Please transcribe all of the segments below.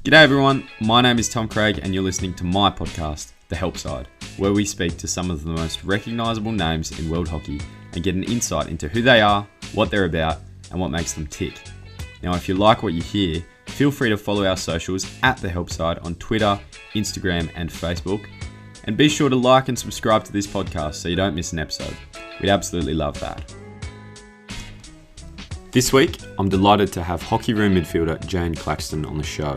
G'day everyone, my name is Tom Craig and you're listening to my podcast, The Help Side, where we speak to some of the most recognisable names in world hockey and get an insight into who they are, what they're about, and what makes them tick. Now, if you like what you hear, feel free to follow our socials at The Help Side on Twitter, Instagram, and Facebook. And be sure to like and subscribe to this podcast so you don't miss an episode. We'd absolutely love that. This week, I'm delighted to have Hockeyroos midfielder Jane Claxton on the show.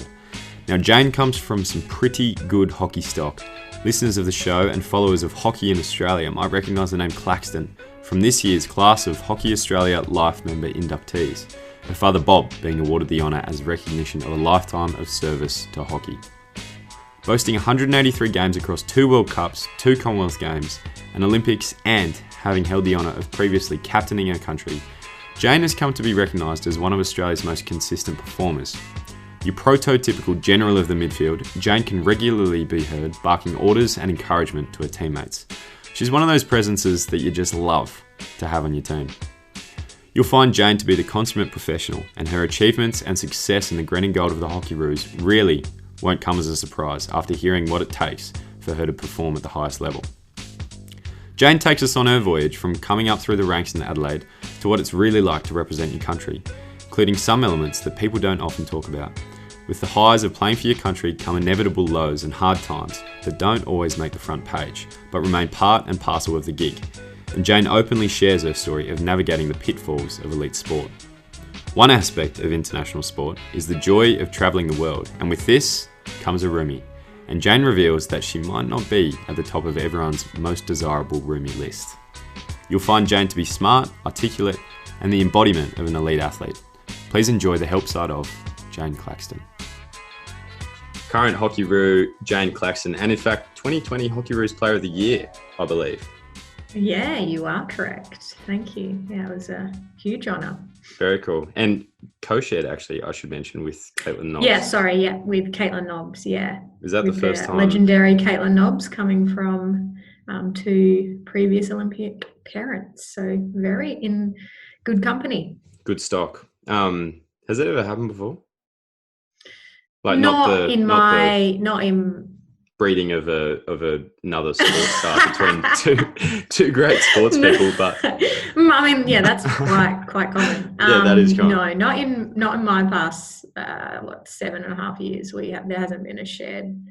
Now, Jane comes from some pretty good hockey stock. Listeners of the show and followers of hockey in Australia might recognise the name Claxton from this year's class of Hockey Australia Life member inductees, her father Bob being awarded the honour as recognition of a lifetime of service to hockey. Boasting 183 games across 2 World Cups, 2 Commonwealth Games, an Olympics, and having held the honour of previously captaining her country, Jane has come to be recognised as one of Australia's most consistent performers. Your prototypical general of the midfield, Jane can regularly be heard barking orders and encouragement to her teammates. She's one of those presences that you just love to have on your team. You'll find Jane to be the consummate professional, and her achievements and success in the green and gold of the Hockeyroos really won't come as a surprise after hearing what it takes for her to perform at the highest level. Jane takes us on her voyage from coming up through the ranks in Adelaide to what it's really like to represent your country, including some elements that people don't often talk about. With the highs of playing for your country come inevitable lows and hard times that don't always make the front page, but remain part and parcel of the gig. And Jane openly shares her story of navigating the pitfalls of elite sport. One aspect of international sport is the joy of travelling the world, and with this comes a roomie. And Jane reveals that she might not be at the top of everyone's most desirable roomie list. You'll find Jane to be smart, articulate, and the embodiment of an elite athlete. Please enjoy the help side of Jane Claxton. Current Hockeyroos Jane Claxton, and in fact 2020 Hockeyroos Player of the Year, I believe. Yeah, you are correct. Thank you. Yeah, it was a huge honour. Very cool. And co-shared, actually, I should mention, with Caitlin Nobbs. With Caitlin Nobbs, yeah. Is that the first time? Legendary Caitlin Nobbs, coming from 2 previous Olympic parents. So very in good company. Good stock. Has that ever happened before? Like not in breeding of another sports star between two great sports people, but I mean, yeah, that's quite common. Yeah, that is common. No, not in my past 7.5 years. There hasn't been a shared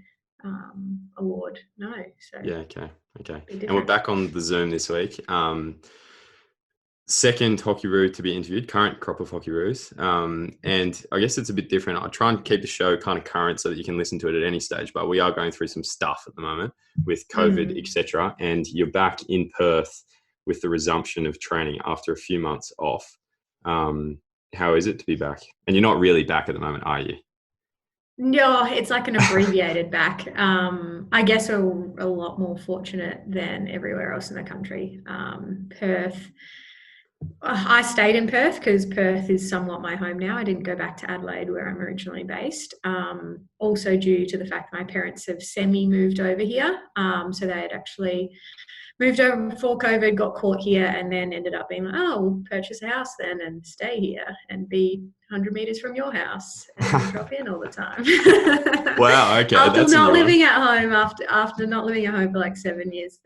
award. No. So yeah, okay. And we're back on the Zoom this week. Second Hockeyroos to be interviewed, current crop of Hockeyroos. And I guess it's a bit different. I try and keep the show kind of current so that you can listen to it at any stage, but we are going through some stuff at the moment with COVID, etc. And you're back in Perth with the resumption of training after a few months off. How is it to be back? And you're not really back at the moment, are you? No, it's like an abbreviated back. I guess we're a lot more fortunate than everywhere else in the country. Perth, I stayed in Perth because Perth is somewhat my home now. I didn't go back to Adelaide where I'm originally based. Also due to the fact that my parents have semi-moved over here. So they had actually moved over before COVID, got caught here, and then ended up being like, oh, we'll purchase a house then and stay here and be 100 metres from your house and drop in all the time. Wow, okay. After not living at home, after not living at home for like 7 years,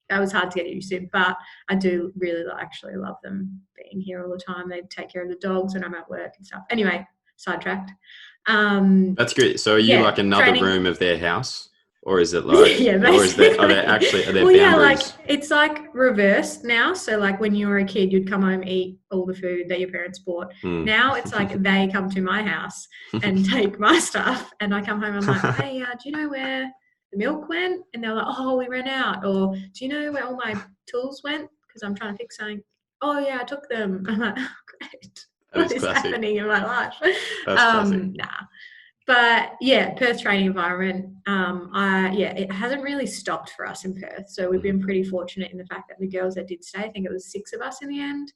that was hard to get used to, but I do really actually love them being here all the time. They take care of the dogs when I'm at work and stuff. Anyway, sidetracked. That's good. So are you like another room of their house? Or is it like, are there well, boundaries? Yeah, like it's like reversed now. So like when you were a kid, you'd come home, eat all the food that your parents bought. Now it's like they come to my house and take my stuff, and I come home, I'm like, hey, do you know where the milk went? And they're like, oh, we ran out. Or do you know where all my tools went? Because I'm trying to fix something. Oh yeah, I took them. I'm like, oh, great. What is happening in my life? That's classic. Nah. But yeah, Perth training environment, it hasn't really stopped for us in Perth. So we've been pretty fortunate in the fact that the girls that did stay, I think it was 6 of us in the end,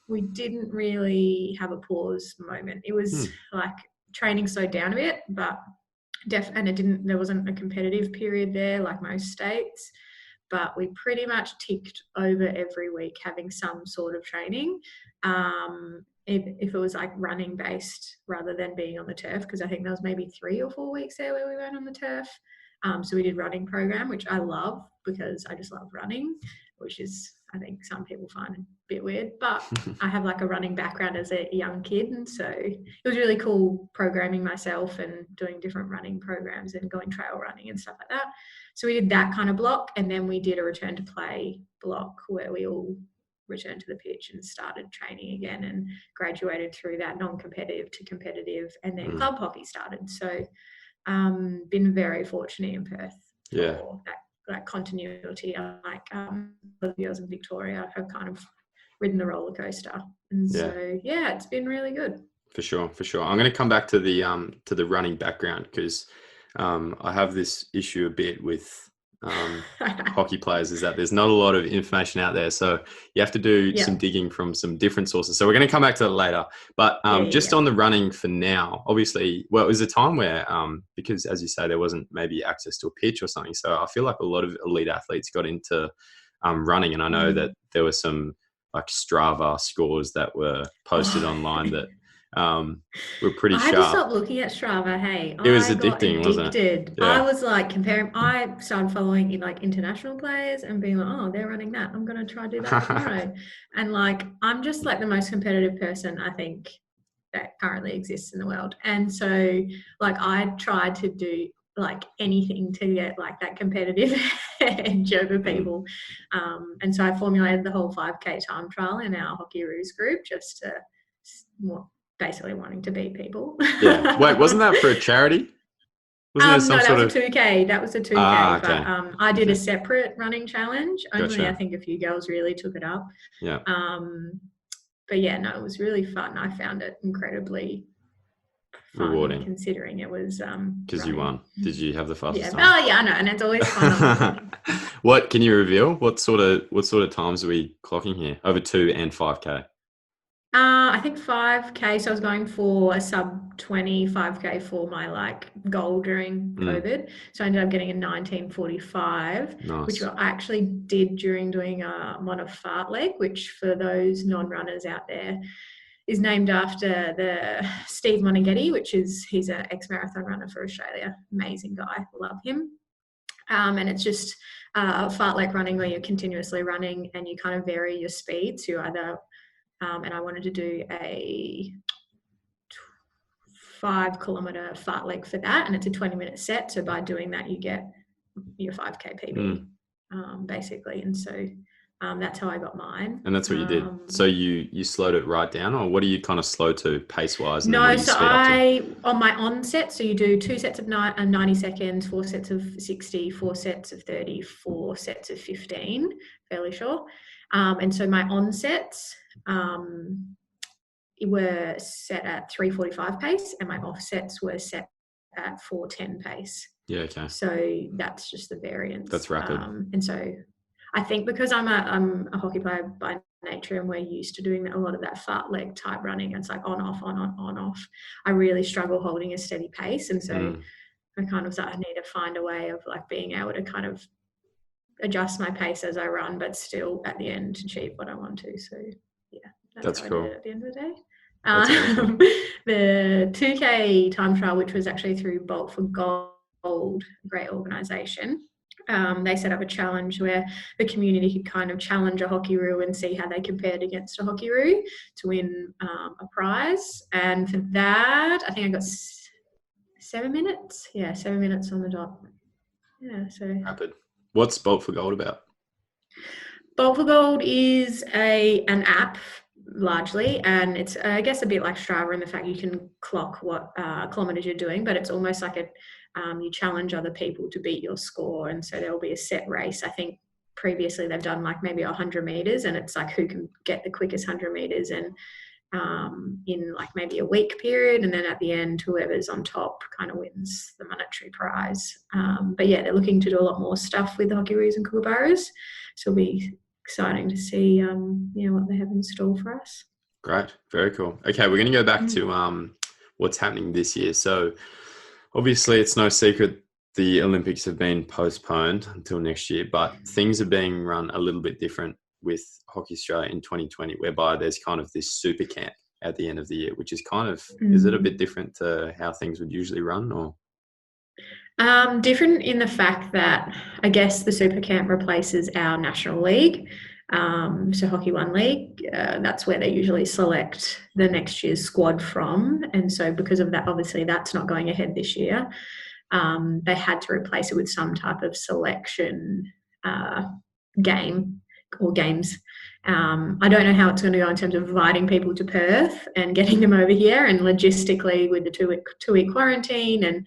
we didn't really have a pause moment. It was like training slowed down a bit, but there wasn't a competitive period there like most states. but we pretty much ticked over every week having some sort of training. If it was like running based rather than being on the turf, because I think there was maybe 3 or 4 weeks there where we weren't on the turf. So we did running program, which I love because I just love running, which is, I think some people find a bit weird, but I have like a running background as a young kid. And so it was really cool programming myself and doing different running programs and going trail running and stuff like that. So we did that kind of block. And then we did a return to play block where we all returned to the pitch and started training again and graduated through that non-competitive to competitive. And then club hockey started. So been very fortunate in Perth for that continuity. Like the girls in Victoria have kind of ridden the roller coaster, and so it's been really good. For sure. I'm going to come back to the running background because I have this issue a bit with hockey players, is that there's not a lot of information out there, so you have to do some digging from some different sources. So we're going to come back to that later, but just on the running for now, obviously, well, it was a time where because as you say, there wasn't maybe access to a pitch or something, so I feel like a lot of elite athletes got into running, and I know that there were some like Strava scores that were posted online that were pretty sharp. I had to stop looking at Strava. Hey, it was addicting, wasn't it? Yeah. I was like comparing. I started following like international players and being like, oh, they're running that. I'm going to try to do that tomorrow. And like, I'm just like the most competitive person I think that currently exists in the world. And so like, I tried to do like anything to get like that competitive edge over people. And so I formulated the whole 5K time trial in our Hockeyroos group just to basically wanting to beat people. Yeah. Wait, wasn't that for a charity? Wasn't there that was a 2K. That was a 2K. Okay. But I did a separate running challenge. Only I think a few girls really took it up. Yeah. But yeah, no, it was really fun. I found it incredibly fun, rewarding, considering it was because you won. Did you have the fastest time? Oh yeah, I know, and it's always fun. What can you reveal? What sort of times are we clocking here? Over 2 and 5K. I think 5K. So I was going for a sub 20 5K for my like goal during COVID. So I ended up getting a 19:45, which I actually did during doing one of fartlek, which for those non-runners out there is named after the Steve Monaghetti, he's an ex-marathon runner for Australia. Amazing guy, love him. And it's just fartlek running where you're continuously running and you kind of vary your speed to either. And I wanted to do a 5-kilometer fartlek for that, and it's a 20-minute set. So by doing that, you get your 5K PB, basically. And so that's how I got mine. And that's what you did. So you slowed it right down, or what do you kind of slow to pace wise? No, so on my onset, so you do 2 sets of 90 seconds, 4 sets of 60, 4 sets of 30, 4 sets of 15, fairly sure. And so my onsets were set at 3:45 pace, and my offsets were set at 4:10 pace. Yeah, okay. So that's just the variance. That's rapid. And so I think because I'm a hockey player by nature and we're used to doing a lot of that fartlek type running, it's like on, off, on, off. I really struggle holding a steady pace. And so I kind of thought I need to find a way of like being able to kind of adjust my pace as I run, but still at the end achieve what I want to. So yeah, that's cool. I did it at the end of the day. The 2K time trial, which was actually through Bolt for Gold, a great organisation. They set up a challenge where the community could kind of challenge a Hockeyroos and see how they compared against a Hockeyroos to win a prize. And for that, I think I got 7 minutes. Yeah, 7 minutes on the dot. Yeah, so rapid. What's Bolt for Gold about? Bolt for Gold is an app largely, and it's I guess a bit like Strava in the fact you can clock what kilometers you're doing, but it's almost like you challenge other people to beat your score, and so there'll be a set race. I think previously they've done like maybe 100 meters, and it's like who can get the quickest 100 meters and in like maybe a week period, and then at the end whoever's on top kind of wins the monetary prize. But yeah, they're looking to do a lot more stuff with the Hockeyroos and Kookaburras, so it'll be exciting to see what they have in store for us. Great, very cool. Okay, we're going to go back to what's happening this year. So obviously it's no secret the Olympics have been postponed until next year, but things are being run a little bit different with Hockey Australia in 2020, whereby there's kind of this super camp at the end of the year, which is kind of, is it a bit different to how things would usually run, or? Different in the fact that I guess the Super Camp replaces our National League. So Hockey One League, that's where they usually select the next year's squad from. And so because of that, obviously that's not going ahead this year. They had to replace it with some type of selection game or games. I don't know how it's going to go in terms of inviting people to Perth and getting them over here, and logistically with the two-week quarantine and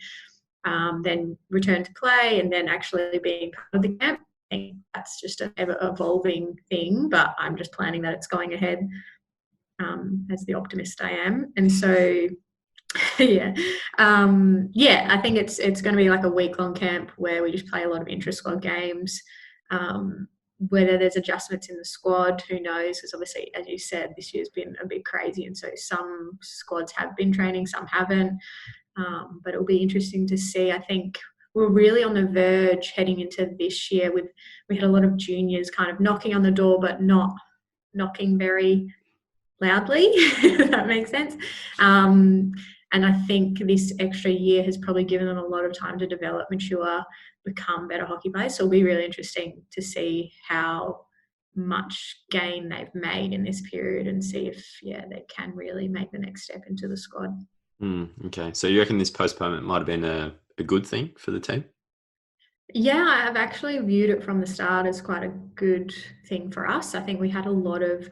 then return to play and then actually being part of the camp. I think that's just an ever-evolving thing, but I'm just planning that it's going ahead as the optimist I am. And so, yeah, I think it's going to be like a week-long camp where we just play a lot of intra-squad games. Whether there's adjustments in the squad, who knows? Because obviously, as you said, this year's been a bit crazy, and so some squads have been training, some haven't. But it'll be interesting to see. I think we're really on the verge heading into this year we had a lot of juniors kind of knocking on the door, but not knocking very loudly, if that makes sense. And I think this extra year has probably given them a lot of time to develop, mature, become better hockey players. So it'll be really interesting to see how much gain they've made in this period and see if, they can really make the next step into the squad. Okay. So you reckon this postponement might have been a good thing for the team? Yeah, I've actually viewed it from the start as quite a good thing for us. I think we had a lot of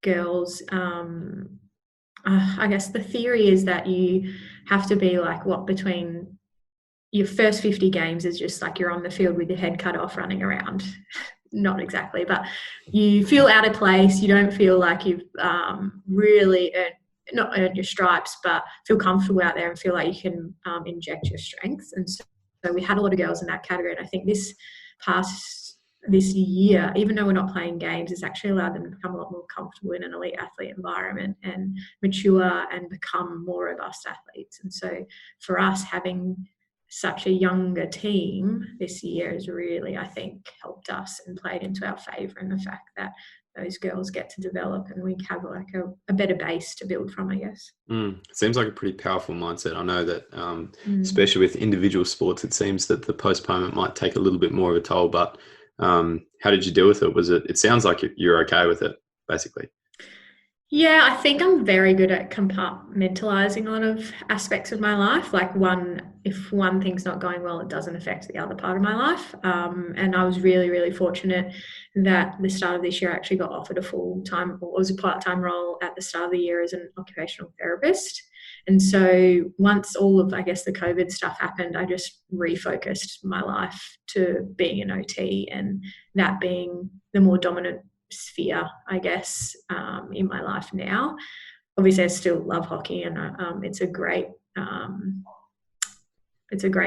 girls. I guess the theory is that you have to be like between your first 50 games is just like you're on the field with your head cut off running around. Not exactly, but you feel out of place. You don't feel like you've really not earned your stripes, but feel comfortable out there and feel like you can inject your strengths. And so we had a lot of girls in that category. And I think this year, even though we're not playing games, it's actually allowed them to become a lot more comfortable in an elite athlete environment and mature and become more robust athletes. And so for us, having such a younger team this year has really, I think, helped us and played into our favour in the fact that those girls get to develop and we have like a better base to build from, I guess. Seems like a pretty powerful mindset. I know that especially with individual sports, it seems that the postponement might take a little bit more of a toll, but how did you deal with it? It sounds like you're okay with it, basically. Yeah, I think I'm very good at compartmentalizing a lot of aspects of my life. Like if one thing's not going well, it doesn't affect the other part of my life. And I was really, really fortunate that the start of this year I actually got offered a full-time, or it was a part-time role at the start of the year as an occupational therapist. And so once all of, I guess, the COVID stuff happened, I just refocused my life to being an OT and that being the more dominant sphere, I guess, in my life now. Obviously, I still love hockey, and it's a great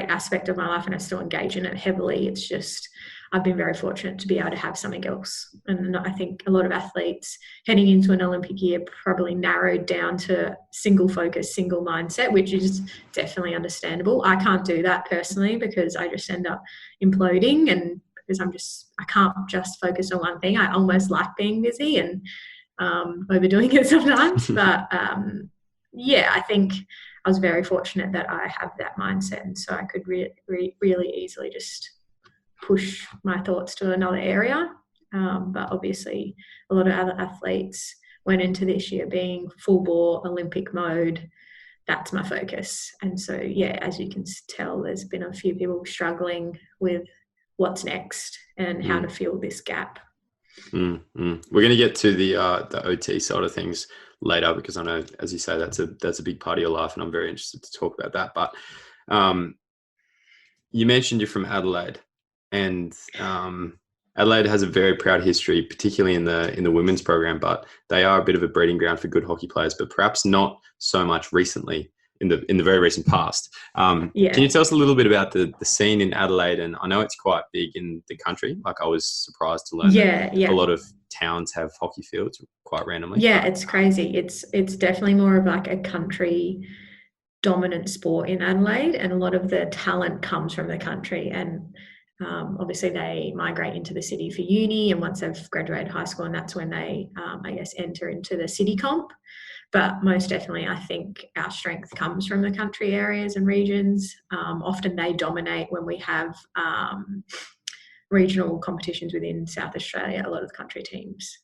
aspect of my life, and I still engage in it heavily. It's just I've been very fortunate to be able to have something else, and I think a lot of athletes heading into an Olympic year probably narrowed down to single focus, single mindset, which is definitely understandable. I can't do that personally because I just end up imploding and because I can't just focus on one thing. I almost like being busy and overdoing it sometimes. But I think I was very fortunate that I have that mindset. And so I could really easily just push my thoughts to another area. But obviously a lot of other athletes went into this year being full bore Olympic mode. That's my focus. And so, as you can tell, there's been a few people struggling with what's next and how to fill this gap. We're going to get to the OT side of things later because I know, as you say, that's a big part of your life, and I'm very interested to talk about that. But you mentioned you're from Adelaide, and Adelaide has a very proud history, particularly in the women's program. But they are a bit of a breeding ground for good hockey players, but perhaps not so much recently. In the very recent past. Can you tell us a little bit about the scene in Adelaide? And I know it's quite big in the country. Like I was surprised to learn that a lot of towns have hockey fields quite randomly. Yeah, it's crazy. It's definitely more of like a country dominant sport in Adelaide, and a lot of the talent comes from the country. And obviously they migrate into the city for uni, and once they've graduated high school, and that's when they, I guess, enter into the city comp. But most definitely, I think our strength comes from the country areas and regions. Often they dominate when we have regional competitions within South Australia. A lot of the country teams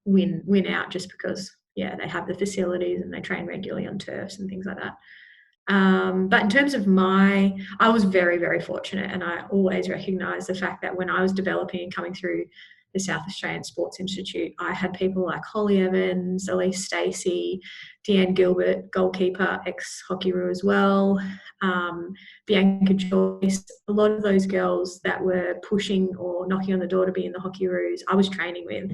win out just because, yeah, they have the facilities and they train regularly on turfs and things like that. But in terms of I was very, very fortunate, and I always recognise the fact that when I was developing and coming through the South Australian Sports Institute, I had people like Holly Evans, Elise Stacey, Deanne Gilbert, goalkeeper, ex-Hockeyroos as well, Bianca Joyce, a lot of those girls that were pushing or knocking on the door to be in the Hockeyroos, I was training with,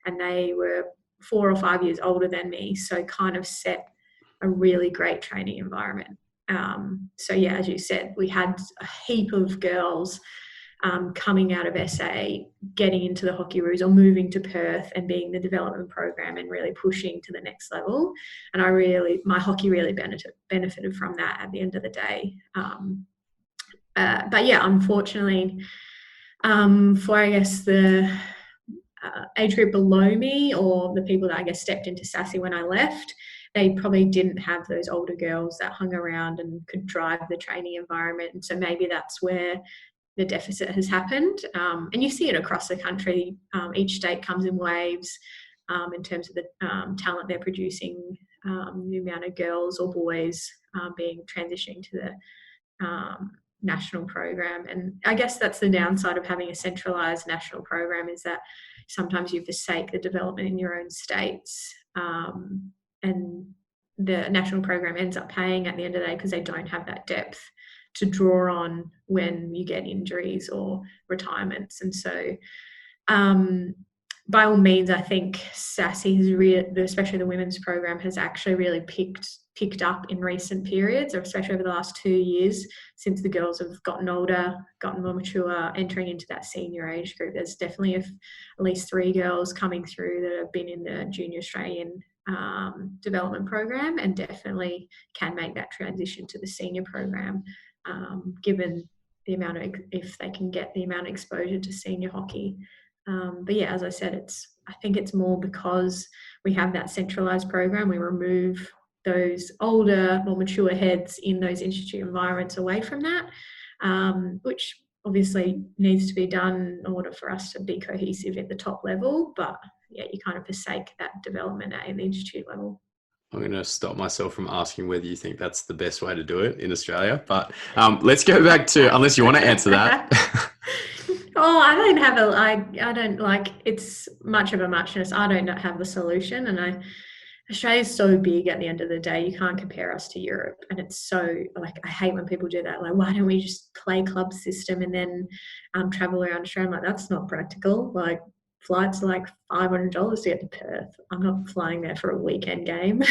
and they were 4 or 5 years older than me, so kind of set a really great training environment. So yeah, as you said, we had a heap of girls coming out of SA, getting into the Hockeyroos or moving to Perth and being the development program and really pushing to the next level. And my hockey really benefited from that at the end of the day. But yeah, unfortunately, for I guess the age group below me, or the people that I guess stepped into SASI when I left, they probably didn't have those older girls that hung around and could drive the training environment. And so maybe that's where the deficit has happened. And you see it across the country. Each state comes in waves in terms of the talent they're producing, the amount of girls or boys being transitioning to the national program. And I guess that's the downside of having a centralised national program, is that sometimes you forsake the development in your own states. And the national program ends up paying at the end of the day because they don't have that depth to draw on when you get injuries or retirements. And so by all means, I think SASI has especially the women's program, has actually really picked up in recent periods, or especially over the last 2 years, since the girls have gotten older, gotten more mature, entering into that senior age group. There's definitely at least 3 girls coming through that have been in the Junior Australian development program, and definitely can make that transition to the senior program, given the amount of, if they can get the amount of exposure to senior hockey. But yeah, as I said, I think it's more because we have that centralised program. We remove those older, more mature heads in those institute environments away from that, which obviously needs to be done in order for us to be cohesive at the top level. But yeah, you kind of forsake that development at the institute level. I'm going to stop myself from asking whether you think that's the best way to do it in Australia. But let's go back to, unless you want to answer that. Oh, I don't like, it's much of a muchness. I don't have the solution. And Australia's so big at the end of the day, you can't compare us to Europe. And it's so, like, I hate when people do that. Like, why don't we just play club system and then travel around Australia? I'm like, that's not practical. Like, flights are like $500 to get to Perth. I'm not flying there for a weekend game.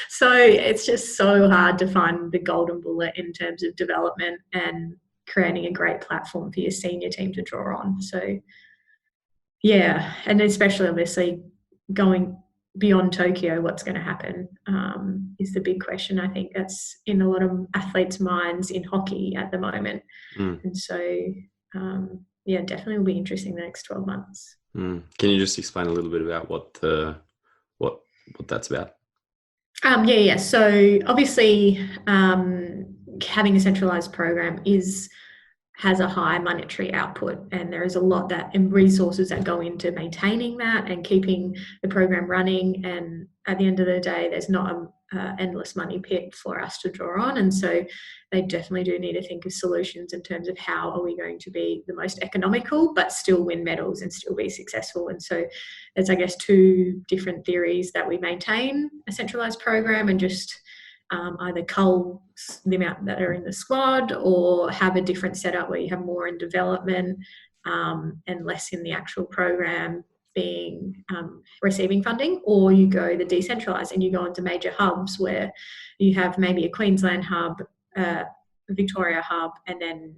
So it's just so hard to find the golden bullet in terms of development and creating a great platform for your senior team to draw on. So yeah, and especially obviously going beyond Tokyo, what's going to happen is the big question. I think that's in a lot of athletes' minds in hockey at the moment. And so yeah, definitely will be interesting the next 12 months. Can you just explain a little bit about what that's about? Yeah. So obviously, having a centralised program has a high monetary output, and there is a lot and resources that go into maintaining that and keeping the program running. And at the end of the day, there's not an endless money pit for us to draw on. And so they definitely do need to think of solutions in terms of how are we going to be the most economical, but still win medals and still be successful. And so there's, I guess, 2 different theories: that we maintain a centralised program and just either cull the amount that are in the squad, or have a different setup where you have more in development and less in the actual program being receiving funding, or you go the decentralised and you go into major hubs where you have maybe a Queensland hub, a Victoria hub, and then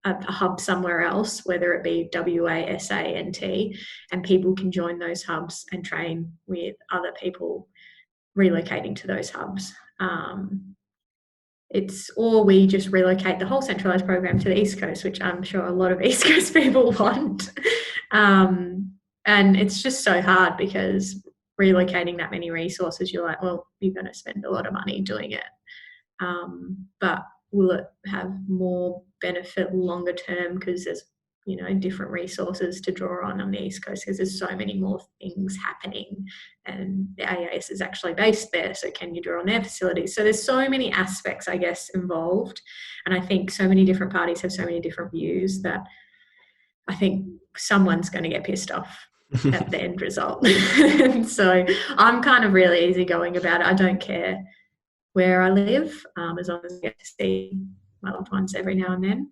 a hub somewhere else, whether it be WA, SA, NT, and people can join those hubs and train with other people relocating to those hubs. Or we just relocate the whole centralised program to the East Coast, which I'm sure a lot of East Coast people want. And it's just so hard because relocating that many resources, you're like, well, you're going to spend a lot of money doing it. But will it have more benefit longer term because there's, different resources to draw on the East Coast because there's so many more things happening and the AAS is actually based there. So can you draw on their facilities? So there's so many aspects, I guess, involved. And I think so many different parties have so many different views that I think someone's going to get pissed off at the end result. So I'm kind of really easygoing about it. I don't care where I live, as long as I get to see my loved ones every now and then.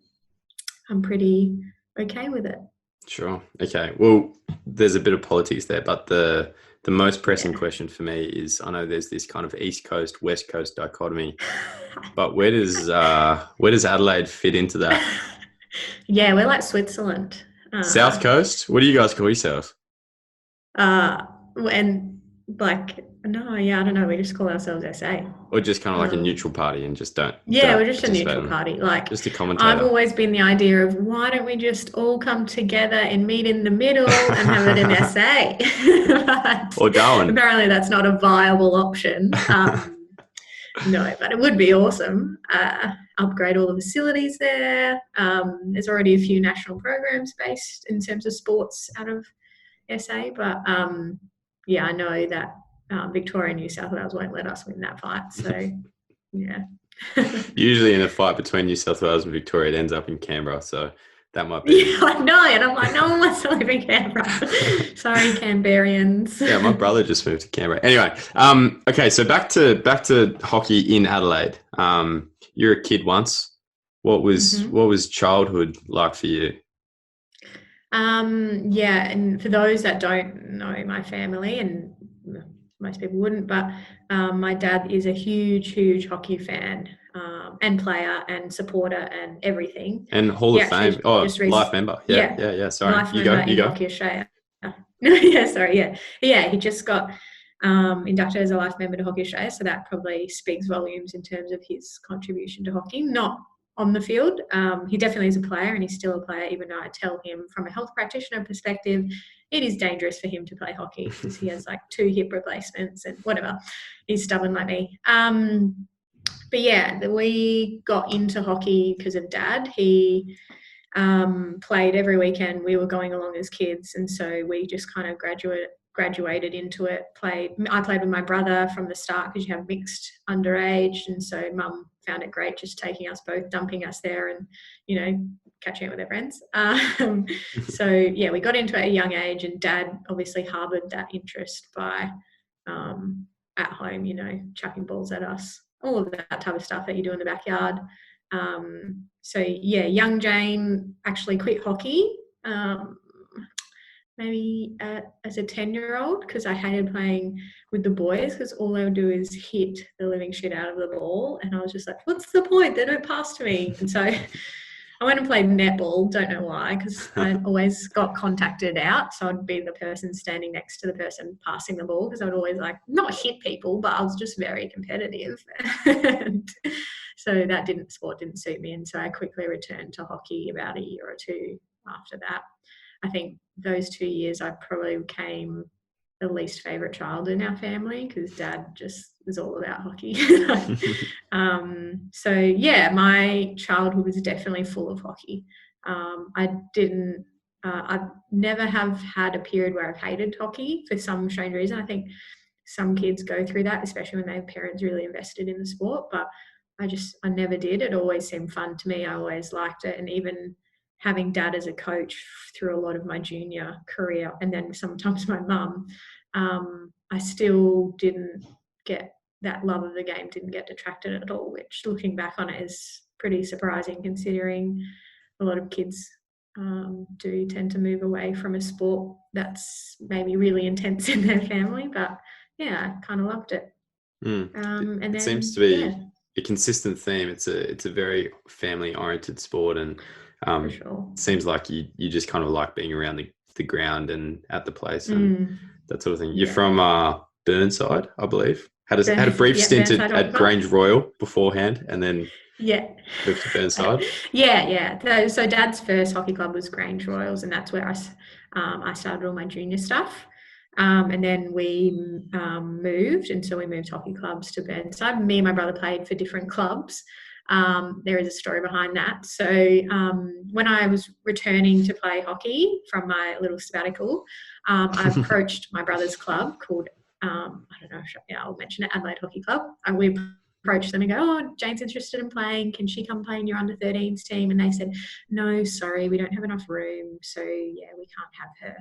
I'm pretty okay with it. Sure. Okay. Well, there's a bit of politics there, but the most pressing question for me is, I know there's this kind of East Coast, West Coast dichotomy, but where does Adelaide fit into that? Yeah, we're like Switzerland. South Coast? What do you guys call yourselves? And like, no, yeah, I don't know. We just call ourselves SA. Or just kind of like a neutral party and just don't. Yeah, we're just a neutral party. Like, just a commentator. I've always been the idea of why don't we just all come together and meet in the middle and have it in SA? Or Darwin. Apparently that's not a viable option. No, but it would be awesome. Upgrade all the facilities there. There's already a few national programs based in terms of sports out of SA, but yeah, I know that Victoria and New South Wales won't let us win that fight. So, yeah. Usually in a fight between New South Wales and Victoria, it ends up in Canberra. So that might be. Yeah, I know. And I'm like, no one wants to live in Canberra. Sorry, Canberrians. Yeah, my brother just moved to Canberra. Anyway, okay, so back to hockey in Adelaide. You're a kid once. What was childhood like for you? Yeah, and for those that don't know my family, and most people wouldn't, but my dad is a huge hockey fan and player and supporter and everything. And Hall of Fame. Life member. Yeah. Sorry, life you member go. in Hockey Australia. Yeah, sorry. Yeah. He just got inducted as a life member to Hockey Australia, so that probably speaks volumes in terms of his contribution to hockey. Not on the field. He definitely is a player and he's still a player, even though I tell him from a health practitioner perspective, it is dangerous for him to play hockey because he has like 2 hip replacements and whatever. He's stubborn like me. But yeah, we got into hockey because of Dad. He played every weekend. We were going along as kids, and so we just kind of graduated into it. I played with my brother from the start because you have mixed underage, and so Mum found it great just taking us both, dumping us there, and catching up with their friends. So yeah, we got into it at a young age, and Dad obviously harboured that interest by at home, chucking balls at us, all of that type of stuff that you do in the backyard. So yeah, young Jane actually quit hockey maybe as a 10-year-old because I hated playing with the boys because all they would do is hit the living shit out of the ball, and I was just like, what's the point? They don't pass to me. And so I went and played netball, don't know why, because I always got contacted out, so I'd be the person standing next to the person passing the ball because I would always not hit people, but I was just very competitive. And so that sport didn't suit me, and so I quickly returned to hockey about a year or two after that. I think those 2 years I probably became the least favourite child in our family because Dad just was all about hockey. So yeah, my childhood was definitely full of hockey. I've never have had a period where I've hated hockey for some strange reason. I think some kids go through that, especially when they have parents really invested in the sport, but I never did. It always seemed fun to me. I always liked it, and even having Dad as a coach through a lot of my junior career, and then sometimes my mum, I still didn't get that love of the game, didn't get detracted at all, which looking back on it is pretty surprising considering a lot of kids do tend to move away from a sport that's maybe really intense in their family. But yeah, I kind of loved it. And then, it seems to be a consistent theme. It's a very family-oriented sport, and for sure. It seems like you just kind of like being around the ground and at the place and that sort of thing. You're from Burnside, I believe. Had a brief Yeah, stint Burnside Hockey at Club. Grange Royal beforehand, and then Yeah. moved to Burnside. Yeah. So Dad's first hockey club was Grange Royals, and that's where I started all my junior stuff. And then we moved, and so we moved hockey clubs to Burnside. Me and my brother played for different clubs. There is a story behind that. So when I was returning to play hockey from my little sabbatical, I approached my brother's club called, I don't know, I'll mention it, Adelaide Hockey Club. And we approached them and go, oh, Jane's interested in playing. Can she come play in your under 13s team? And they said, no, sorry, we don't have enough room. So, yeah, we can't have her.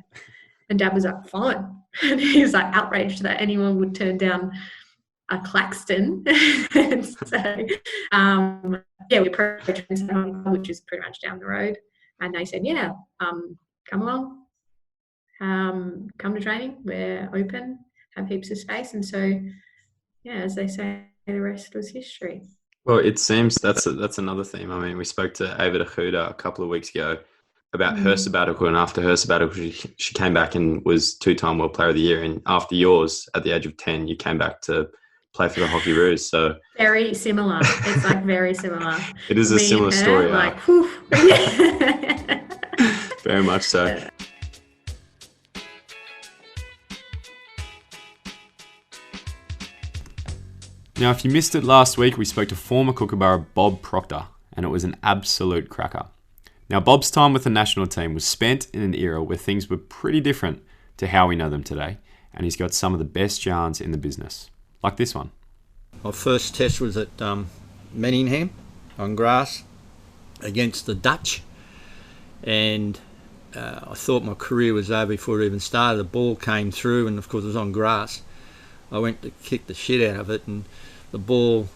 And Dad was like, fine. And he was like outraged that anyone would turn down a Claxton. So, we approached which is pretty much down the road. And they said, yeah, come along, come to training. We're open, have heaps of space. And so, yeah, as they say, the rest was history. Well, it seems that's another theme. I mean, we spoke to Ava Huda a couple of weeks ago about her sabbatical, and after her sabbatical, she came back and was 2-time World Player of the Year. And after yours, at the age of 10, you came back to play for the Hockeyroos. So very similar. It's like very similar. It is a similar story. Like, very much so. Yeah. Now, if you missed it last week, we spoke to former Kookaburra Bob Proctor, and it was an absolute cracker. Now, Bob's time with the national team was spent in an era where things were pretty different to how we know them today, and he's got some of the best yarns in the business, like this one. My first test was at Manningham on grass against the Dutch, and I thought my career was over before it even started. The ball came through, and of course it was on grass. I went to kick the shit out of it, and the ball,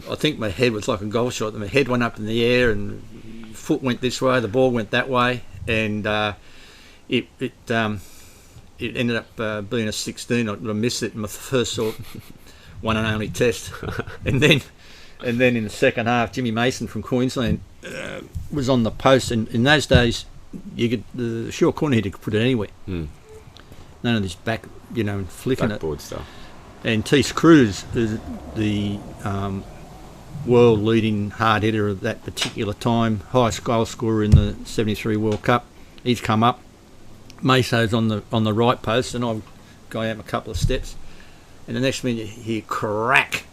I think my head was like a golf shot. My head went up in the air, and foot went this way, the ball went that way, and it ended up being a 16. I missed it in my first one and only test. and then in the second half, Jimmy Mason from Queensland was on the post, and in those days, the short corner hitter could put it anywhere. None of this back, flicking backboard it. Stuff. And Tees Cruz is the world leading hard hitter of that particular time, highest goal scorer in the 73 World Cup. He's come up. Meso's on the right post, and I've gone out a couple of steps. And the next minute, you hear crack.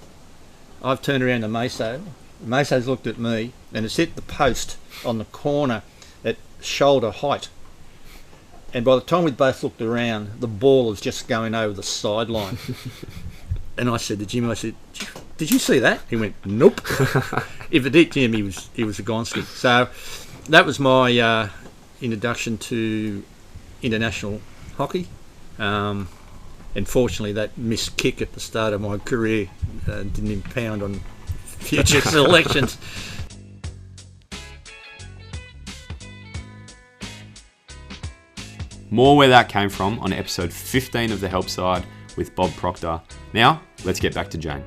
I've turned around to Meso. Meso's looked at me, and it's hit the post on the corner at shoulder height. And by the time we both looked around, the ball was just going over the sideline. And I said to Jimmy, did you see that? He went, nope. If it did Jim, he was a gonski. So that was my introduction to international hockey. And fortunately, that missed kick at the start of my career didn't impound on future selections. More where that came from on episode 15 of The Help Side with Bob Proctor. Now, let's get back to Jane.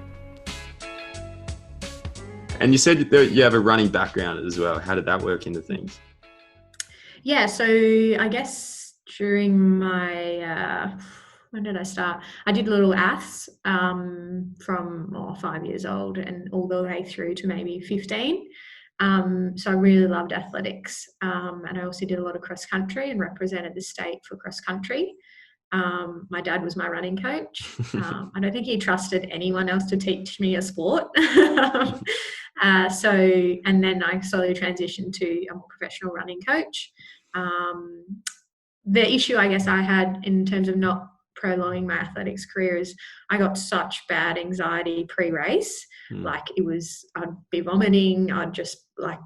And you said you have a running background as well. How did that work into things? Yeah, so I guess during my, when did I start? I did little aths from 5 years old and all the way through to maybe 15. So I really loved athletics, and I also did a lot of cross country and represented the state for cross country. My dad was my running coach. I don't think he trusted anyone else to teach me a sport. And then I slowly transitioned to a more professional running coach. The issue I guess I had in terms of not prolonging my athletics career is I got such bad anxiety pre-race. Like I'd be vomiting. I'd just I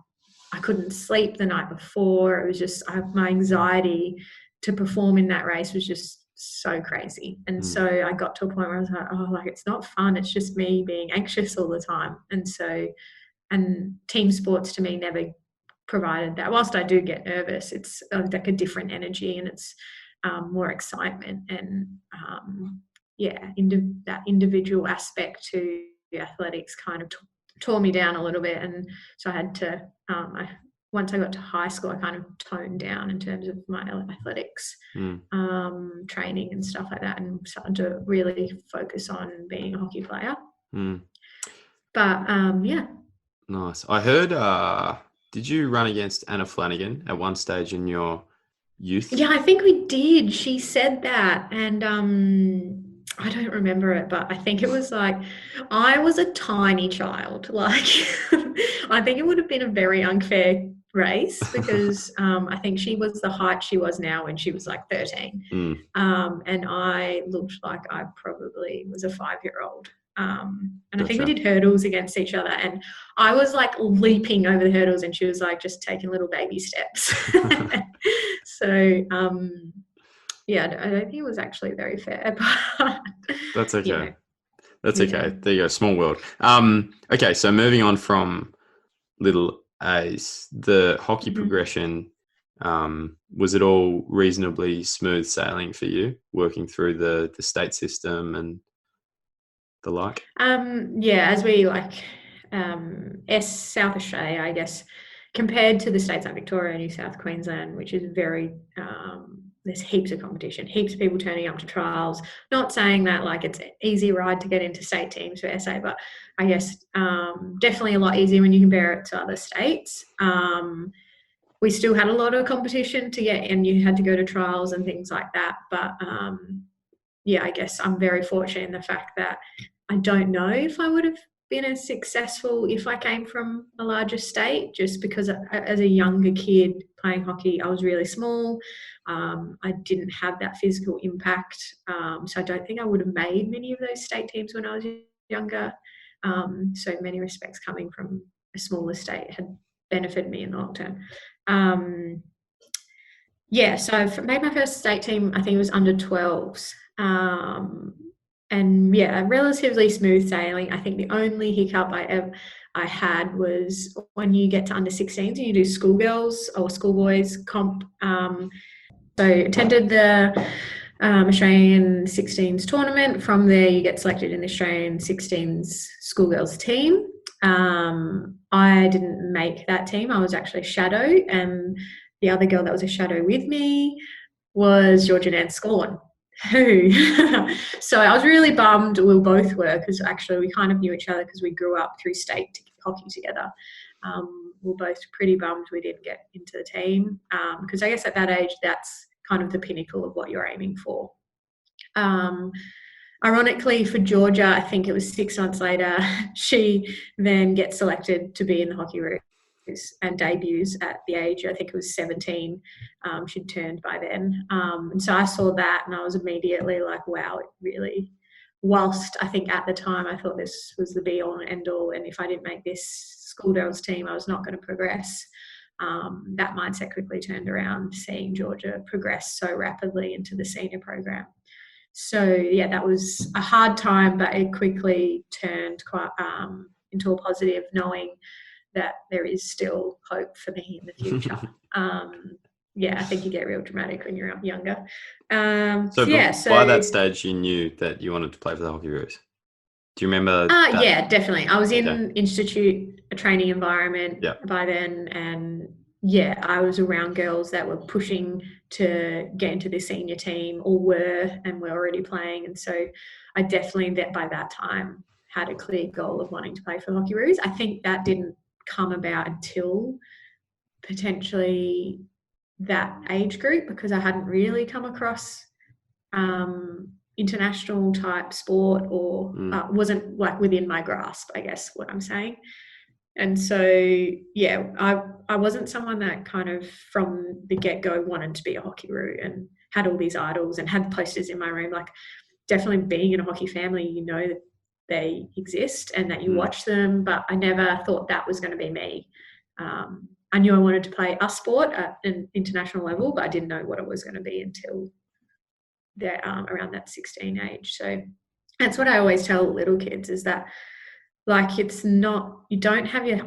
couldn't sleep the night before. It was just my anxiety to perform in that race was just so crazy. And so I got to a point where I was like, it's not fun. It's just me being anxious all the time. And team sports to me never provided that. Whilst I do get nervous, it's like a different energy and it's more excitement and that individual aspect to the athletics kind of tore me down a little bit, and so I had to once I got to high school, I kind of toned down in terms of my athletics training and stuff like that, and started to really focus on being a hockey player. But yeah. Nice. I heard, did you run against Anna Flanagan at one stage in your youth? Yeah, I think we did. She said that, and I don't remember it, but I think it was like, I was a tiny child. Like, I think it would have been a very unfair race because I think she was the height she was now when she was like 13. And I looked like I probably was a 5-year-old. And I think we did hurdles against each other, and I was like leaping over the hurdles and she was like just taking little baby steps. So, yeah, I don't think it was actually very fair, but that's okay. You know, that's okay. There you go. Small world. Okay. So moving on from little A's, the hockey progression, was it all reasonably smooth sailing for you working through the state system and the like? Yeah, as we like, South Australia, I guess, compared to the states like Victoria, New South, Queensland, which is very, there's heaps of competition, heaps of people turning up to trials. Not saying that like it's an easy ride to get into state teams for SA, but I guess definitely a lot easier when you compare it to other states. We still had a lot of competition to get, and you had to go to trials and things like that. But yeah, I guess I'm very fortunate in the fact that I don't know if I would have been as successful if I came from a larger state, just because as a younger kid playing hockey, I was really small. I didn't have that physical impact. So I don't think I would have made many of those state teams when I was younger. So in many respects, coming from a smaller state had benefited me in the long term. Yeah, so I made my first state team, I think it was under 12s. And yeah, relatively smooth sailing. I think the only hiccup I had was when you get to under 16s and you do schoolgirls or schoolboys comp. So attended the Australian 16s tournament. From there, you get selected in the Australian 16s schoolgirls team. I didn't make that team. I was actually a shadow, and the other girl that was a shadow with me was Georgia Ann Scorn. So I was really bummed. We both were, because actually we kind of knew each other because we grew up through state hockey together. We were both pretty bummed we didn't get into the team, because I guess at that age that's kind of the pinnacle of what you're aiming for. Ironically for Georgia, I think it was 6 months later, she then gets selected to be in the Hockeyroos and debuts at the age, I think it was 17. She'd turned by then. And so I saw that and I was immediately like, wow, it really, whilst I think at the time I thought this was the be all and end all, and if I didn't make this schoolgirls team, I was not going to progress. That mindset quickly turned around, seeing Georgia progress so rapidly into the senior program. So yeah, that was a hard time, but it quickly turned quite into a positive, knowing that there is still hope for me in the future. Yeah, I think you get real dramatic when you're younger. So by that stage, you knew that you wanted to play for the Hockeyroos. Do you remember? Yeah, definitely. I was in institute, a training environment by then, and yeah, I was around girls that were pushing to get into the senior team, or were already playing, and so I definitely by that time had a clear goal of wanting to play for the Hockeyroos. I think that didn't come about until potentially that age group, because I hadn't really come across international type sport, or wasn't like within my grasp, I guess what I'm saying. And so yeah, I wasn't someone that kind of from the get-go wanted to be a Hockeyroos and had all these idols and had posters in my room. Like, definitely being in a hockey family, you know that they exist and that you watch them, but I never thought that was going to be me. I knew I wanted to play a sport at an international level, but I didn't know what it was going to be until around that 16 age. So that's what I always tell little kids, is that like, it's not, you don't have your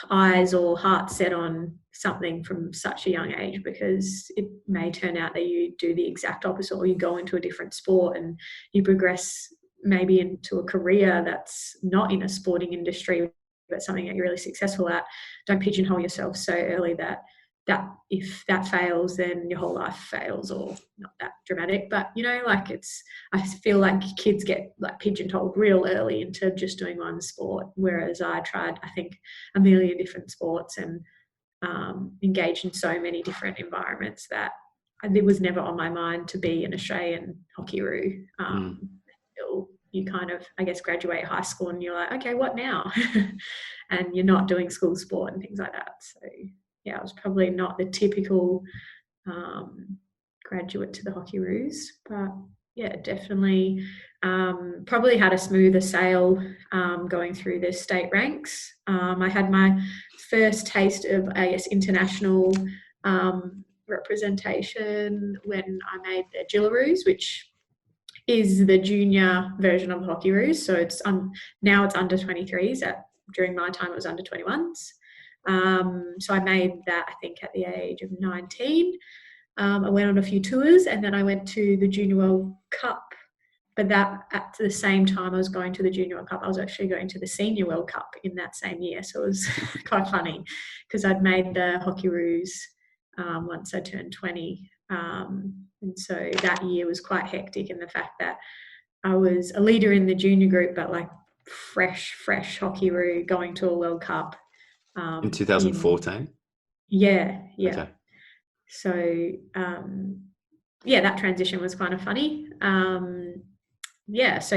eyes or heart set on something from such a young age, because it may turn out that you do the exact opposite, or you go into a different sport and you progress maybe into a career that's not in a sporting industry, but something that you're really successful at, don't pigeonhole yourself so early that if that fails, then your whole life fails, or not that dramatic. But, like I feel like kids get like pigeonholed real early into just doing one sport, whereas I tried, I think, a million different sports and engaged in so many different environments that it was never on my mind to be an Australian Hockeyroos until you kind of, I guess, graduate high school and you're like, okay, what now? And you're not doing school sport and things like that. So yeah, I was probably not the typical graduate to the Hockeyroos, but yeah, definitely probably had a smoother sail going through the state ranks. I had my first taste of, I guess, international representation when I made the Hockeyroos, which is the junior version of the Hockeyroos. So it's now it's under 23s. During my time, it was under 21s. So I made that, I think, at the age of 19. I went on a few tours, and then I went to the Junior World Cup. But that at the same time I was going to the Junior World Cup, I was actually going to the Senior World Cup in that same year. So it was quite funny because I'd made the Hockeyroos once I turned 20. And so that year was quite hectic in the fact that I was a leader in the junior group, but like fresh Hockeyroos going to a World Cup. In 2014? Yeah. Okay. So, that transition was kind of funny. As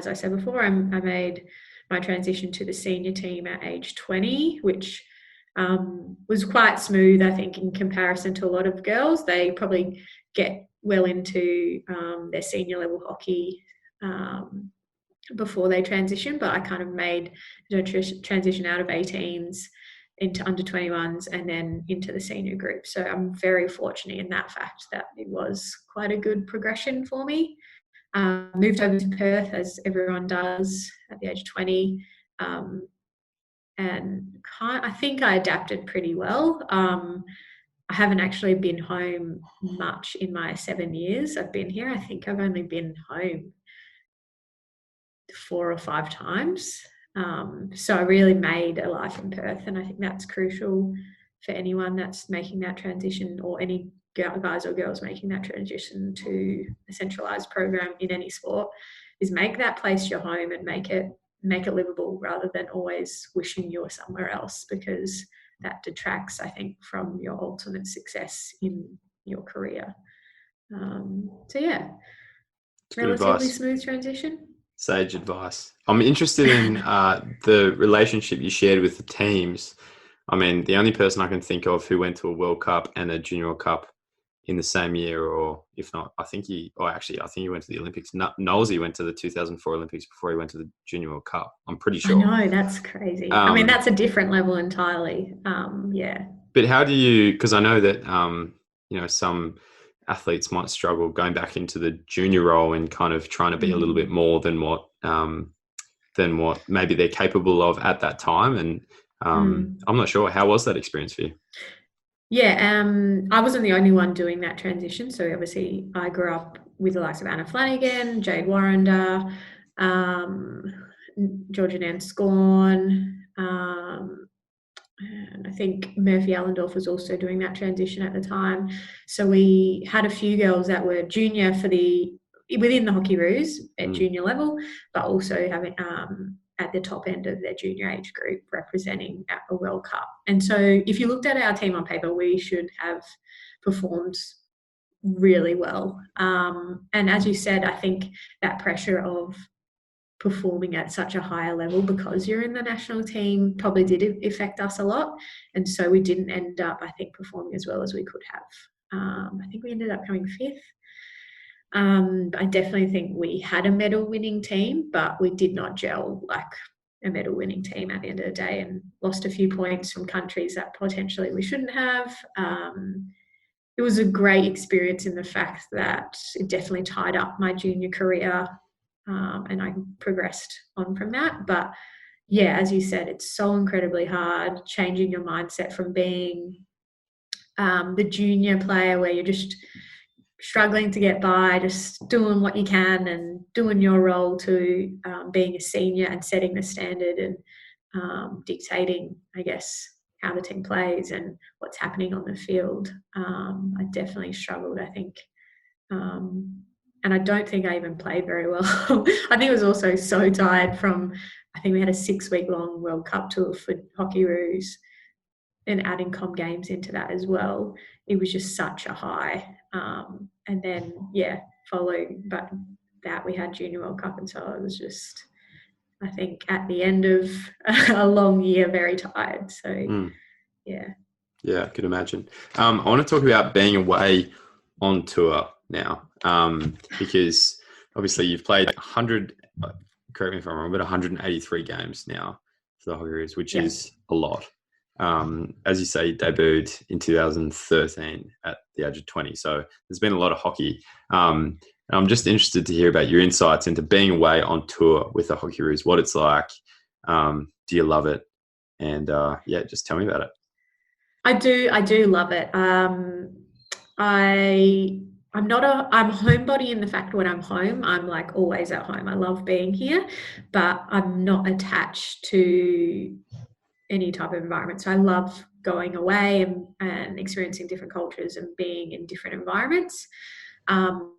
I said before, I made my transition to the senior team at age 20, which was quite smooth, I think, in comparison to a lot of girls. They probably get well into their senior level hockey before they transition, but I kind of made the transition out of 18s into under 21s and then into the senior group. So I'm very fortunate in that fact that it was quite a good progression for me. Moved over to Perth, as everyone does, at the age of 20, and I think I adapted pretty well. I haven't actually been home much in my 7 years I've been here. I think I've only been home 4 or 5 times. So I really made a life in Perth, and I think that's crucial for anyone that's making that transition, or any guys or girls making that transition to a centralised program in any sport, is make that place your home and make it livable rather than always wishing you were somewhere else, because that detracts, I think, from your ultimate success in your career. Relatively smooth transition. Sage advice. I'm interested in the relationship you shared with the teams. I mean, the only person I can think of who went to a World Cup and a Junior World Cup in the same year, or if not, I think he went to the Olympics. Knowlesy went to the 2004 Olympics before he went to the Junior World Cup. I'm pretty sure. I know, that's crazy. I mean, that's a different level entirely. But how do you, because I know that, some athletes might struggle going back into the junior role and kind of trying to be a little bit more than what maybe they're capable of at that time. And I'm not sure. How was that experience for you? Yeah, I wasn't the only one doing that transition. So obviously I grew up with the likes of Anna Flanagan, Jade Warrender, Georgia Ann Scorn, and I think Murphy Allendorf was also doing that transition at the time. So we had a few girls that were junior within the Hockeyroos at junior level, but also having at the top end of their junior age group representing at a World Cup. And so if you looked at our team on paper, we should have performed really well. And as you said, I think that pressure of performing at such a higher level because you're in the national team probably did affect us a lot. And so we didn't end up, I think, performing as well as we could have. I think we ended up coming 5th. I definitely think we had a medal-winning team, but we did not gel like a medal-winning team at the end of the day, and lost a few points from countries that potentially we shouldn't have. It was a great experience in the fact that it definitely tied up my junior career, and I progressed on from that. But yeah, as you said, it's so incredibly hard changing your mindset from being the junior player where you're just struggling to get by, just doing what you can and doing your role, to being a senior and setting the standard and dictating, I guess, how the team plays and what's happening on the field. I definitely struggled, I think. And I don't think I even played very well. I think I was also so tired from, I think we had a 6-week-long World Cup tour for Hockeyroos, and adding Com Games into that as well. It was just such a high. And then, following but that, we had Junior World Cup, and so I was just, I think, at the end of a long year, very tired. So, yeah. Yeah, I could imagine. I want to talk about being away on tour now, because obviously you've played 100, correct me if I'm wrong, but 183 games now for the Hockeyroos, which is a lot. As you say, you debuted in 2013 at the age of 20. So there's been a lot of hockey. And I'm just interested to hear about your insights into being away on tour with the Hockeyroos, what it's like. Do you love it? And just tell me about it. I do love it. I'm homebody in the fact when I'm home, I'm like always at home. I love being here, but I'm not attached to any type of environment. So I love going away and experiencing different cultures and being in different environments. The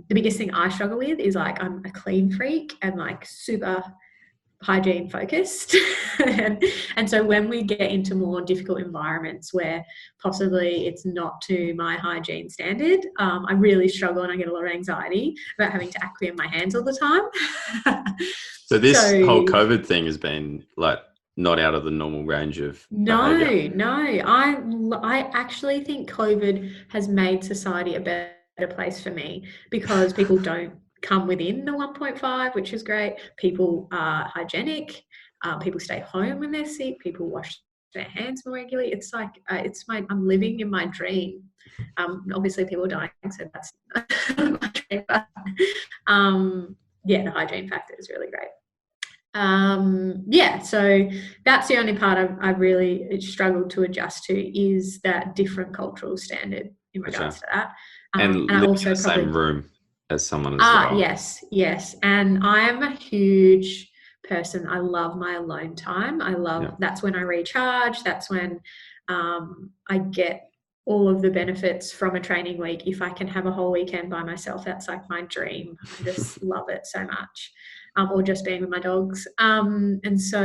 biggest thing I struggle with is like I'm a clean freak and like super hygiene focused. and so when we get into more difficult environments where possibly it's not to my hygiene standard, I really struggle and I get a lot of anxiety about having to acquire my hands all the time. So this whole COVID thing has been like not out of the normal range of behavior. No. I actually think COVID has made society a better place for me because people don't come within the 1.5, which is great. People are hygienic. People stay home when they're sick. People wash their hands more regularly. It's like I'm living in my dream. Obviously, people are dying, so that's not my dream. But the hygiene factor is really great. So that's the only part I've really struggled to adjust to is that different cultural standard in regards to that. And I also in the same room as someone as well. Yes. And I am a huge person. I love my alone time. That's when I recharge. That's when I get all of the benefits from a training week. If I can have a whole weekend by myself, that's like my dream. I just love it so much. Or just being with my dogs. And so,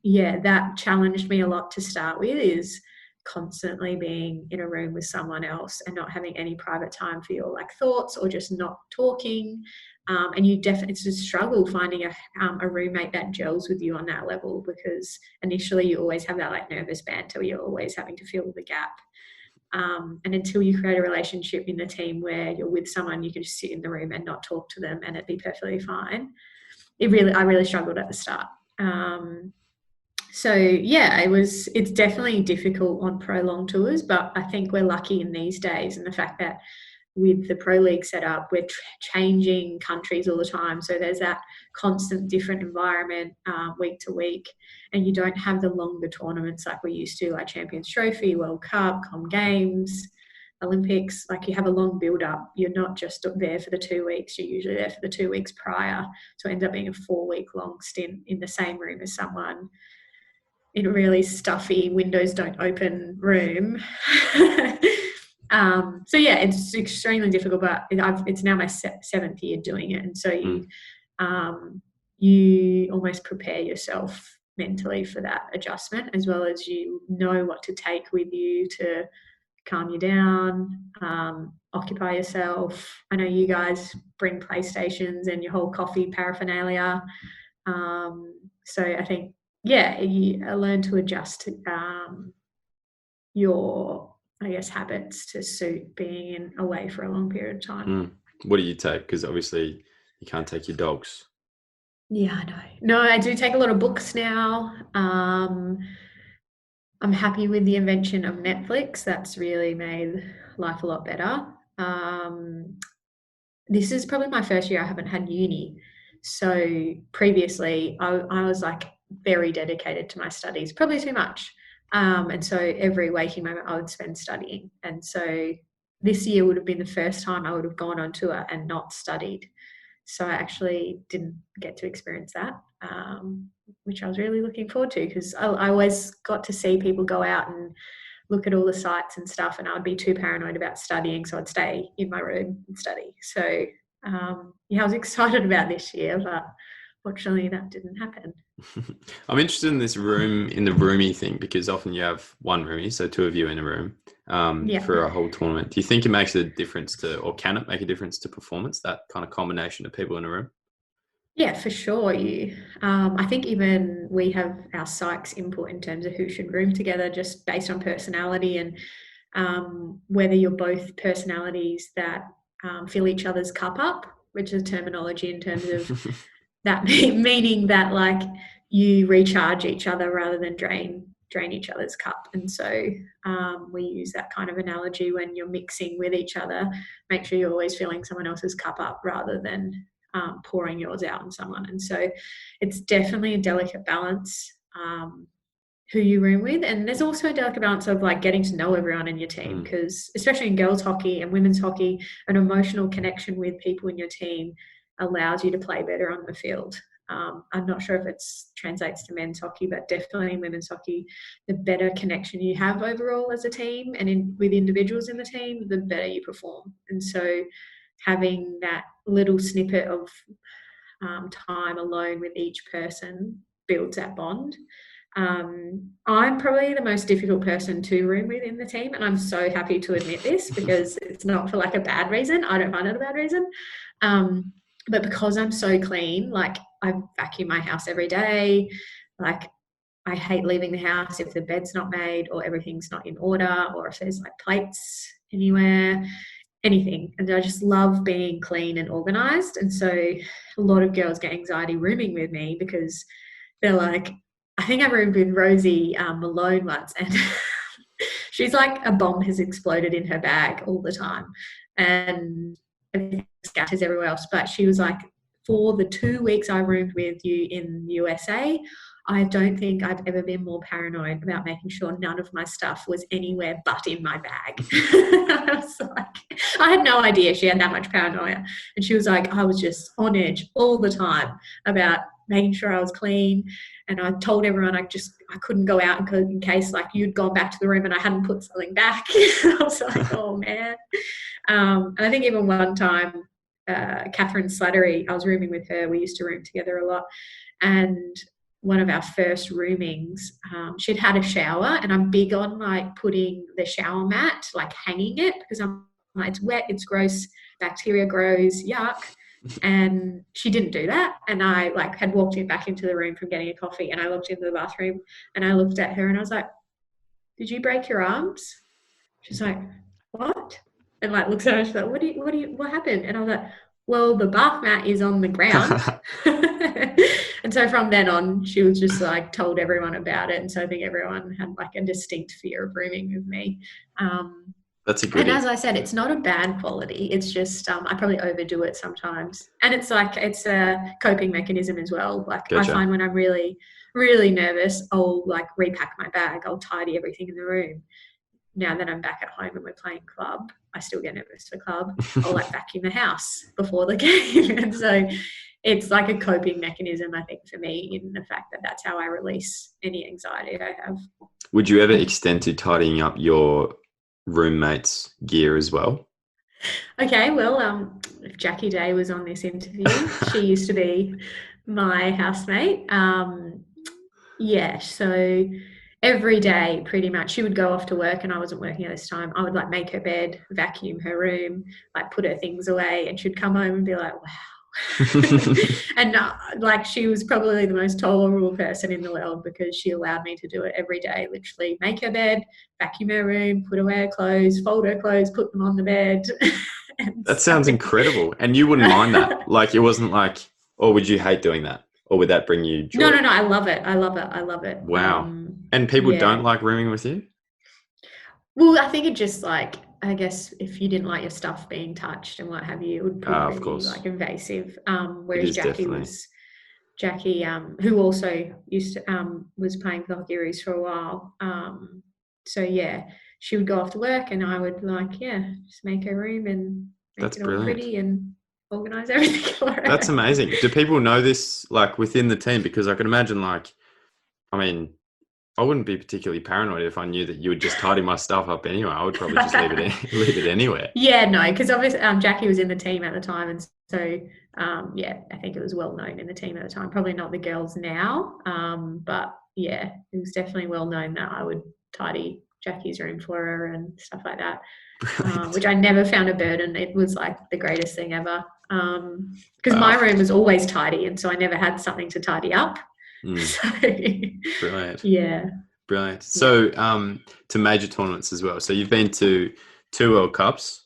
that challenged me a lot to start with, is constantly being in a room with someone else and not having any private time for your like thoughts or just not talking. And it's a struggle finding a roommate that gels with you on that level, because initially you always have that like nervous banter where you're always having to fill the gap. And until you create a relationship in the team where you're with someone, you can just sit in the room and not talk to them and it'd be perfectly fine. I really struggled at the start. It's definitely difficult on prolonged tours, but I think we're lucky in these days, and the fact that with the pro league set up, we're changing countries all the time. So there's that constant different environment week to week, and you don't have the longer tournaments like we used to, like Champions Trophy, World Cup, Com Games, Olympics. Like you have a long build up. You're not just there for the 2 weeks. You're usually there for the 2 weeks prior. So it ends up being a 4-week long stint in the same room as someone in a really stuffy, windows don't open room. It's extremely difficult, but it's now my 7th year doing it. And so you almost prepare yourself mentally for that adjustment, as well as you know what to take with you to calm you down, occupy yourself. I know you guys bring PlayStations and your whole coffee paraphernalia. So I think, you learn to adjust your, I guess, habits to suit being away for a long period of time. What do you take? Because obviously you can't take your dogs. Yeah, I know. No, I do take a lot of books now. I'm happy with the invention of Netflix. That's really made life a lot better. This is probably my first year I haven't had uni. So previously I was like very dedicated to my studies, probably too much. And so every waking moment I would spend studying. And so this year would have been the first time I would have gone on tour and not studied. So I actually didn't get to experience that. which I was really looking forward to, because I always got to see people go out and look at all the sites and stuff, and I would be too paranoid about studying, so I'd stay in my room and study. So I was excited about this year, but fortunately that didn't happen. I'm interested in this in the roomie thing, because often you have one roomie, so two of you in a room for a whole tournament. Do you think it makes a difference or can it make a difference to performance, that kind of combination of people in a room? Yeah, for sure. I think even we have our psychs input in terms of who should room together, just based on personality, and whether you're both personalities that fill each other's cup up, which is terminology in terms of that meaning that like you recharge each other rather than drain each other's cup. And so we use that kind of analogy when you're mixing with each other. Make sure you're always filling someone else's cup up rather than pouring yours out on someone. And so it's definitely a delicate balance who you room with. And there's also a delicate balance of like getting to know everyone in your team, because especially in girls hockey and women's hockey, an emotional connection with people in your team allows you to play better on the field. I'm not sure if it translates to men's hockey, but definitely in women's hockey, the better connection you have overall as a team and with individuals in the team, the better you perform. And so having that little snippet of time alone with each person builds that bond. I'm probably the most difficult person to room with in the team, and I'm so happy to admit this, because it's not for like a bad reason. I don't find it a bad reason. But because I'm so clean, like I vacuum my house every day, like I hate leaving the house if the bed's not made or everything's not in order, or if there's like plates anywhere, anything. And I just love being clean and organized. And so a lot of girls get anxiety rooming with me, because they're like, I think I roomed with Rosie Malone once, and she's like a bomb has exploded in her bag all the time, and scatters everywhere else. But she was like, for the 2 weeks I roomed with you in the USA, I don't think I've ever been more paranoid about making sure none of my stuff was anywhere but in my bag. I was like, I had no idea she had that much paranoia. And she was like, I was just on edge all the time about making sure I was clean. And I told everyone I couldn't go out in case like you'd gone back to the room and I hadn't put something back. I was like, oh man. And I think even one time, Catherine Slattery, I was rooming with her. We used to room together a lot. And one of our first roomings, she'd had a shower, and I'm big on like putting the shower mat, like hanging it, because I'm like, it's wet, it's gross, bacteria grows, yuck. And she didn't do that. And I like had walked back into the room from getting a coffee, and I looked into the bathroom and I looked at her and I was like, did you break your arms? She's like, what? And like looks at her and she's like, what happened? And I was like, well, the bath mat is on the ground. And so from then on, she was just like told everyone about it. And so I think everyone had like a distinct fear of rooming with me. That's a good. And as I said, it's not a bad quality. It's just I probably overdo it sometimes. And it's like it's a coping mechanism as well. Like Gotcha. I find when I'm really, really nervous, I'll like repack my bag. I'll tidy everything in the room. Now that I'm back at home and we're playing club, I still get nervous for club. I'll like vacuum the house before the game. And so it's like a coping mechanism, I think, for me, in the fact that that's how I release any anxiety I have. Would you ever extend to tidying up your roommate's gear as well? Okay, well, if Jackie Day was on this interview, she used to be my housemate. Yeah, so every day pretty much she would go off to work and I wasn't working at this time. I would like make her bed, vacuum her room, like put her things away, and she'd come home and be like, wow. And like she was probably the most tolerable person in the world, because she allowed me to do it every day, literally make her bed, vacuum her room, put away her clothes, fold her clothes, put them on the bed. That sounds incredible. And you wouldn't mind that? Like it wasn't like, or would you hate doing that? Or would that bring you joy? No, I love it. Wow. And people don't like rooming with you? Well, I think it just like, I guess if you didn't like your stuff being touched and what have you, it would probably be like invasive. Whereas Jackie, who also used to, was playing for the Hockeyroos for a while. So yeah, she would go off to work and I would like, just make her room and make it all pretty and organise everything for her. That's amazing. Do people know this, like, within the team? Because I can imagine, like, I mean, I wouldn't be particularly paranoid if I knew that you would just tidy my stuff up anyway. I would probably just leave it anywhere. Yeah, no, because obviously Jackie was in the team at the time, and so yeah, I think it was well known in the team at the time. Probably not the girls now, but yeah, it was definitely well known that I would tidy Jackie's room for her and stuff like that, which I never found a burden. It was like the greatest thing ever, because my room was always tidy, and so I never had something to tidy up. So, brilliant. Yeah. Brilliant. So to major tournaments as well. So you've been to 2 World Cups,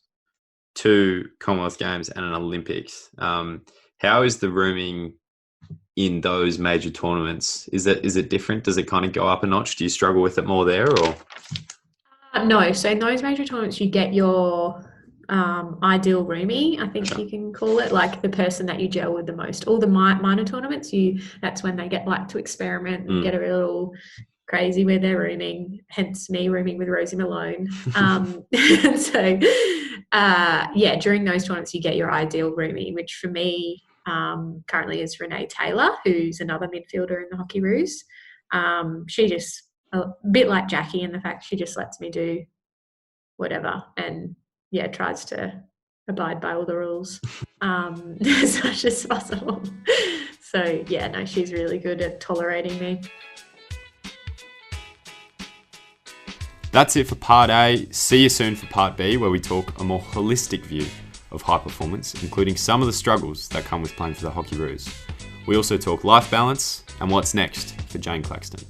2 Commonwealth Games and an Olympics. How is the rooming in those major tournaments? Is it different? Does it kind of go up a notch? Do you struggle with it more there, or? No. So in those major tournaments, you get your ideal roomie, I think you can call it, like the person that you gel with the most. All the minor tournaments, that's when they get like to experiment and get a little crazy with their rooming, hence me rooming with Rosie Malone. So yeah, during those tournaments you get your ideal roomie, which for me currently is Renee Taylor, who's another midfielder in the Hockeyroos. She just a bit like Jackie in the fact she just lets me do whatever and tries to abide by all the rules as much as possible. So yeah, no, she's really good at tolerating me. That's it for part A. See you soon for part B, where we talk a more holistic view of high performance, including some of the struggles that come with playing for the Hockeyroos. We also talk life balance and what's next for Jane Claxton.